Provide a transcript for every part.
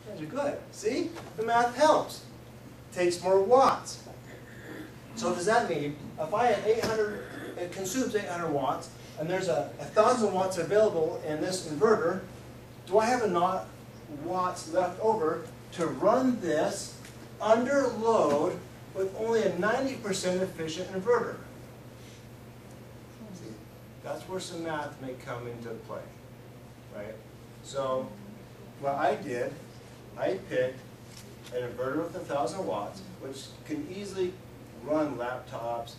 Guys are good. See? The math helps. Takes more watts. So does that mean if I have 800, it consumes 800 watts, and there's 1,000 watts available in this inverter, do I have enough watts left over to run this under load with only a 90% efficient inverter? See, that's where some math may come into play, right? So what I did, I picked an inverter with 1,000 watts, which can easily run laptops,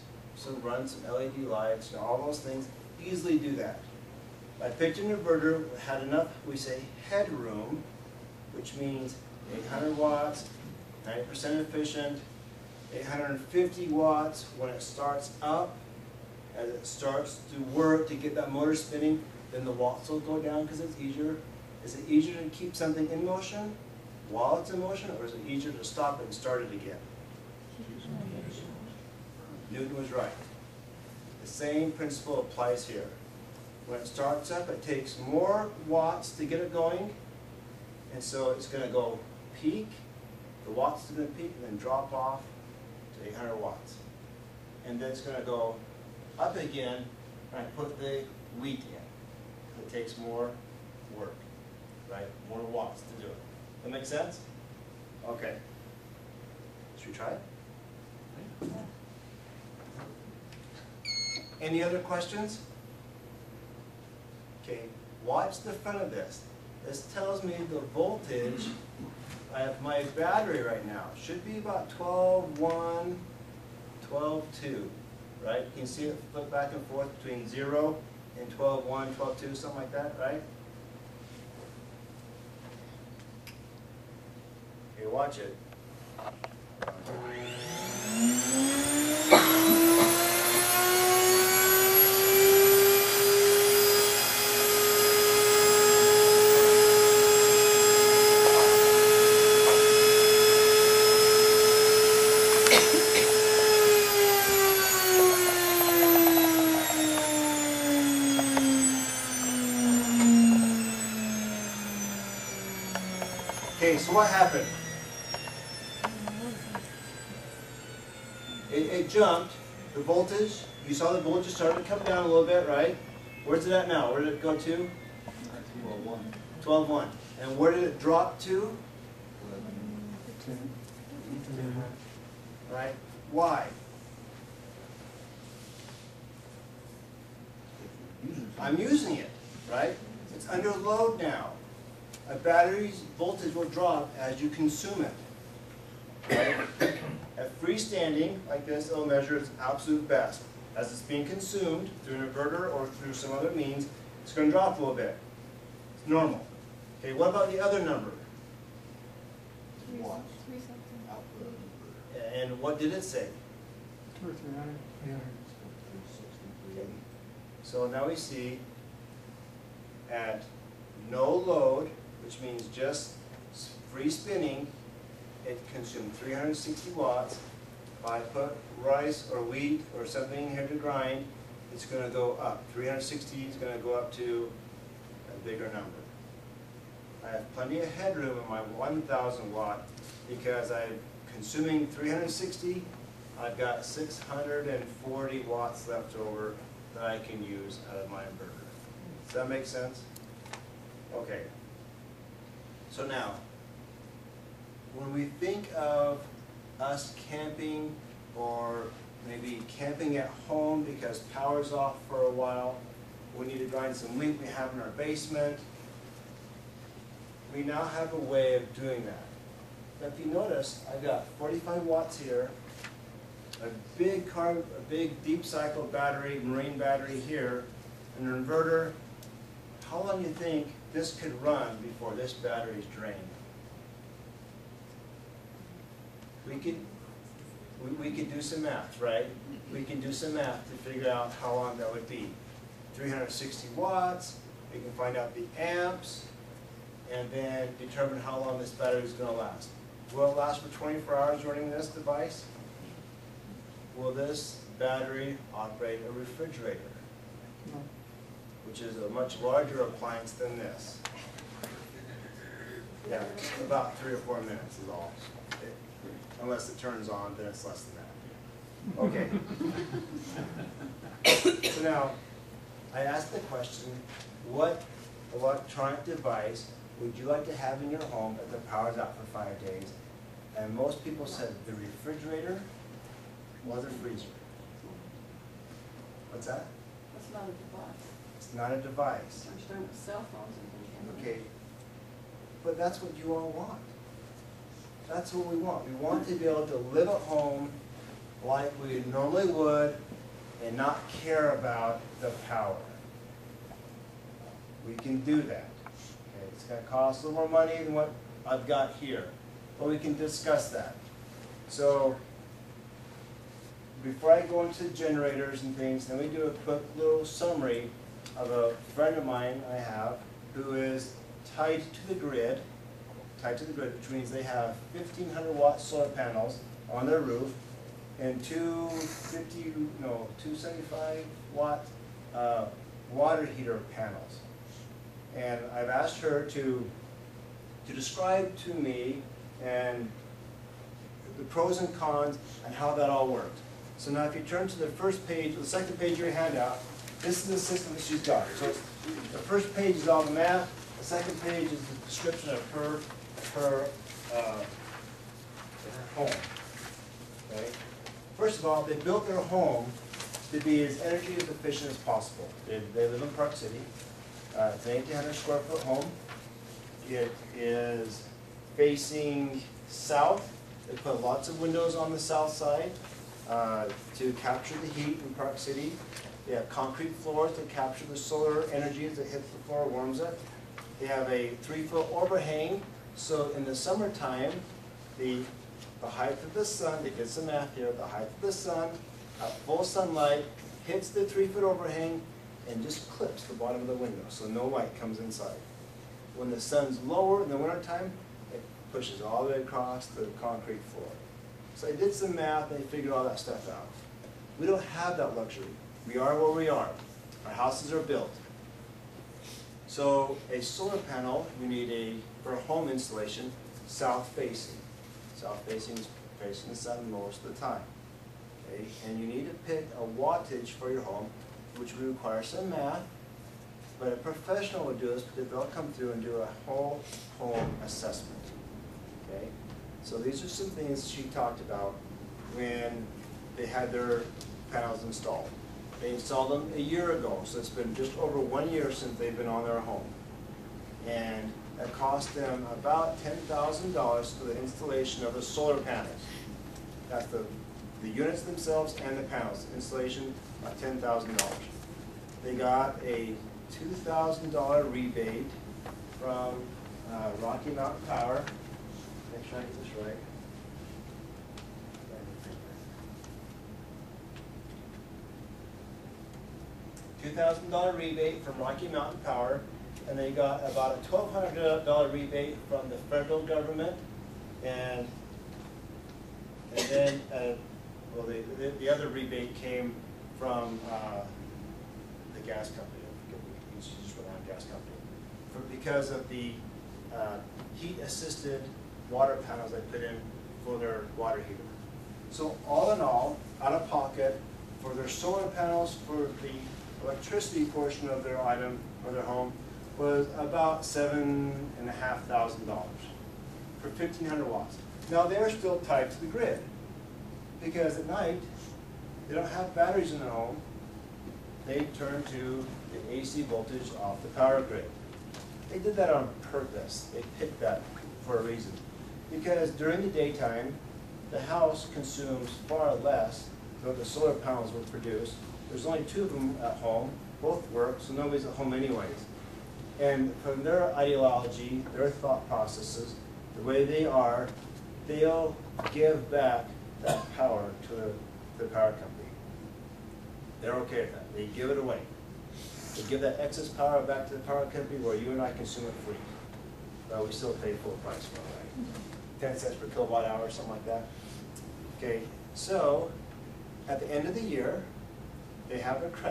run some LED lights, all those things, easily do that. I picked an inverter that had enough, we say, headroom, which means 800 watts, 90% efficient, 850 watts when it starts up. As it starts to work to get that motor spinning, then the watts will go down because it's easier. Is it easier to keep something in motion while it's in motion, or is it easier to stop it and start it again? Newton was right. The same principle applies here. When it starts up, it takes more watts to get it going, and so it's going to go peak. The watts are going to peak and then drop off to 800 watts. And then it's going to go up again when I put the wheat in. It takes more work, right? More watts to do it. That make sense? Okay. Should we try it? Any other questions? Okay, watch the front of this. This tells me the voltage of my battery right now should be about 12.1, 12.2, right? You can see it flip back and forth between 0 and 12.1, 12.2, something like that, right? Okay, watch it. Okay, so what happened? It jumped, the voltage, you saw the voltage started to come down a little bit, right? Where's it at now? Where did it go to? 12.1. 12.1. And where did it drop to? 10. Right? Why? I'm using it, right? It's under load now. A battery's voltage will drop as you consume it. Right? At freestanding, like this, it'll measure its absolute best. As it's being consumed through an inverter or through some other means, it's going to drop a little bit. It's normal. Okay, what about the other number? Watts. And what did it say? 2 or 300. Yeah. Okay. So now we see at no load, which means just free spinning, it consumed 360 watts. If I put rice or wheat or something here to grind, it's going to go up. 360 is going to go up to a bigger number. I have plenty of headroom in my 1,000 watt because I'm consuming 360. I've got 640 watts left over that I can use out of my inverter. Does that make sense? Okay. So now, when we think of us camping or maybe camping at home because power's off for a while, we need to grind some wheat we have in our basement, we now have a way of doing that. Now, if you notice, I've got 45 watts here, a big deep cycle battery, marine battery here, an inverter. How long do you think this could run before this battery is drained? We could do some math, right? We can do some math to figure out how long that would be. 360 watts, we can find out the amps, and then determine how long this battery is going to last. Will it last for 24 hours running this device? Will this battery operate a refrigerator? No. Which is a much larger appliance than this. Yeah, about 3 or 4 minutes is all. Unless it turns on, then it's less than that. Okay. So now, I asked the question, what electronic device would you like to have in your home if the power's out for 5 days? And most people said the refrigerator or the freezer. What's that? That's not a device. It's not a device. I'm starting with cell phones and things. Okay. But that's what you all want. That's what we want. We want to be able to live at home like we normally would and not care about the power. We can do that. Okay, it's going to cost a little more money than what I've got here, but we can discuss that. So before I go into generators and things, let me do a quick little summary of a friend of mine I have who is tied to the grid, which means they have 1,500 watt solar panels on their roof and 275 watt water heater panels. And I've asked her to describe to me and the pros and cons and how that all worked. So now if you turn to the first page, the second page of your handout, this is the system that she's got. So the first page is all the math, the second page is the description of her home. Okay? First of all, they built their home to be as energy as efficient as possible. They live in Park City. It's an 1,800 square foot home. It is facing south. They put lots of windows on the south side to capture the heat in Park City. They have concrete floors to capture the solar energy as it hits the floor, warms it. They have a 3-foot overhang, so in the summertime, the height of the sun, they did some math here, the height of the sun at full sunlight hits the 3-foot overhang and just clips the bottom of the window, so no light comes inside. When the sun's lower in the wintertime, it pushes all the way across the concrete floor. So I did some math and they figured all that stuff out. We don't have that luxury. We are where we are. Our houses are built. So a solar panel, we need for a home installation, south facing. South facing is facing the sun most of the time. Okay? And you need to pick a wattage for your home, which would require some math, but a professional would do this because they'll come through and do a whole home assessment. Okay? So these are some things she talked about when they had their panels installed. They installed them a year ago, so it's been just over 1 year since they've been on their home. And it cost them about $10,000 for the installation of the solar panels. That's the units themselves and the panels. Installation, about $10,000. They got a $2,000 rebate from Rocky Mountain Power. Make sure I get this right. $2,000 rebate from Rocky Mountain Power, and they got about a $1,200 rebate from the federal government, and then well, the other rebate came from the gas company. It's just around gas company, because of the heat-assisted water panels they put in for their water heater. So all in all, out of pocket for their solar panels for the electricity portion of their item or their home was about $7,500 for 1,500 watts. Now they're still tied to the grid because at night they don't have batteries in their home. They turn to the AC voltage off the power grid. They did that on purpose. They picked that for a reason. Because during the daytime, the house consumes far less than what the solar panels would produce. There's only 2 of them at home, both work, so nobody's at home anyways. And from their ideology, their thought processes, the way they are, they'll give back that power to the power company. They're okay with that. They give it away. They give that excess power back to the power company where you and I consume it free. But we still pay full price for it, right? 10 cents per kilowatt hour, something like that. Okay, so at the end of the year, they have a credit.